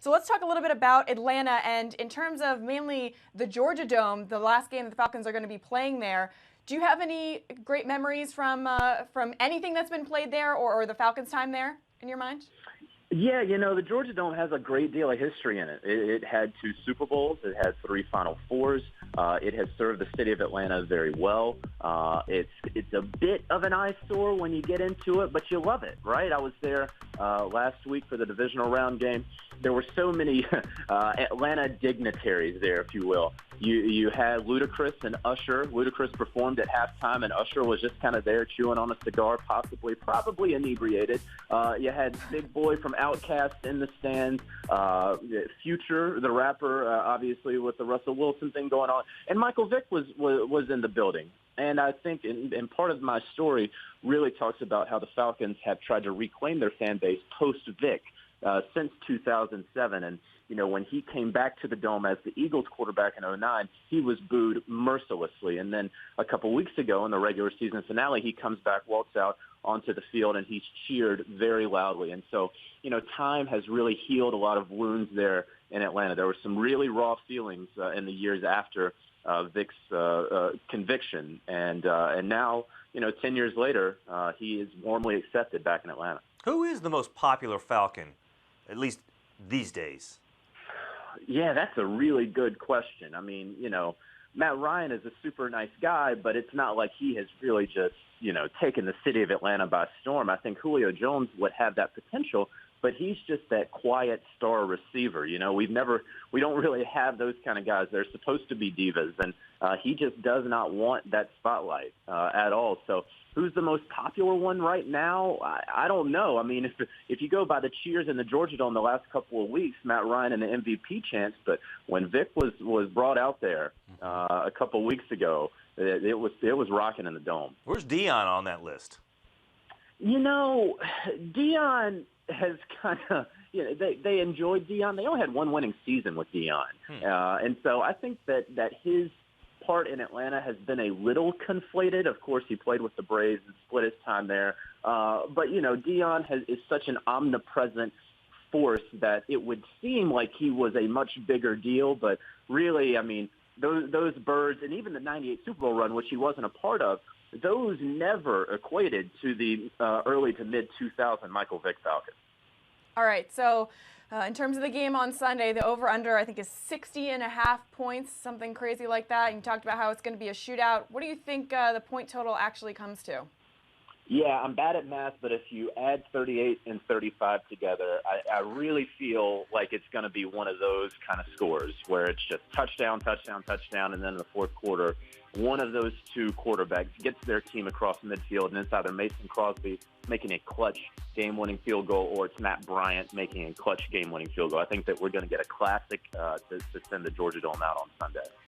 So let's talk a little bit about Atlanta, and in terms of mainly the Georgia Dome, the last game that the Falcons are going to be playing there. Do you have any great memories from anything that's been played there, or the Falcons' time there in your mind? Yeah, the Georgia Dome has a great deal of history in it. It had 2 Super Bowls. It had 3 Final Fours. It has served the city of Atlanta very well. It's a bit of an eyesore when you get into it, but you love it, right? I was there last week for the divisional round game. There were so many Atlanta dignitaries there, if you will. You had Ludacris and Usher. Ludacris performed at halftime, and Usher was just kind of there chewing on a cigar, probably inebriated. You had Big Boy from Outkast in the stands, Future, the rapper, obviously with the Russell Wilson thing going on, and Michael Vick was in the building. And I think, and part of my story really talks about how the Falcons have tried to reclaim their fan base post-Vick since 2007. And, when he came back to the Dome as the Eagles quarterback in 2009, he was booed mercilessly. And then a couple weeks ago in the regular season finale, he comes back, walks out onto the field, and he's cheered very loudly. And so, time has really healed a lot of wounds there in Atlanta. There were some really raw feelings in the years after Vick's conviction. And now, 10 years later, he is warmly accepted back in Atlanta. Who is the most popular Falcon, at least these days? Yeah, that's a really good question. I mean, Matt Ryan is a super nice guy, but it's not like he has really just, taken the city of Atlanta by storm. I think Julio Jones would have that potential, but he's just that quiet star receiver. We don't really have those kind of guys. They're supposed to be divas, and he just does not want that spotlight at all. So who's the most popular one right now? I don't know. I mean, if you go by the cheers in the Georgia Dome the last couple of weeks, Matt Ryan and the MVP chance, but when Vick was brought out there a couple of weeks ago, it was rocking in the Dome. Where's Deion on that list? Deion has kind of, they enjoyed Deion. They only had one winning season with Deion. And so I think that his part in Atlanta has been a little conflated. Of course, he played with the Braves and split his time there. But, Deion is such an omnipresent force that it would seem like he was a much bigger deal. But really, I mean, those birds and even the 98 Super Bowl run, which he wasn't a part of, those never equated to the early to mid-2000 Michael Vick Falcons. All right, so in terms of the game on Sunday, the over-under, I think, is 60.5 points, something crazy like that. And you talked about how it's going to be a shootout. What do you think the point total actually comes to? Yeah, I'm bad at math, but if you add 38 and 35 together, I really feel like it's going to be one of those kind of scores where it's just touchdown, touchdown, touchdown, and then in the fourth quarter, one of those two quarterbacks gets their team across midfield, and it's either Mason Crosby making a clutch game-winning field goal or it's Matt Bryant making a clutch game-winning field goal. I think that we're going to get a classic to send the Georgia Dome out on Sunday.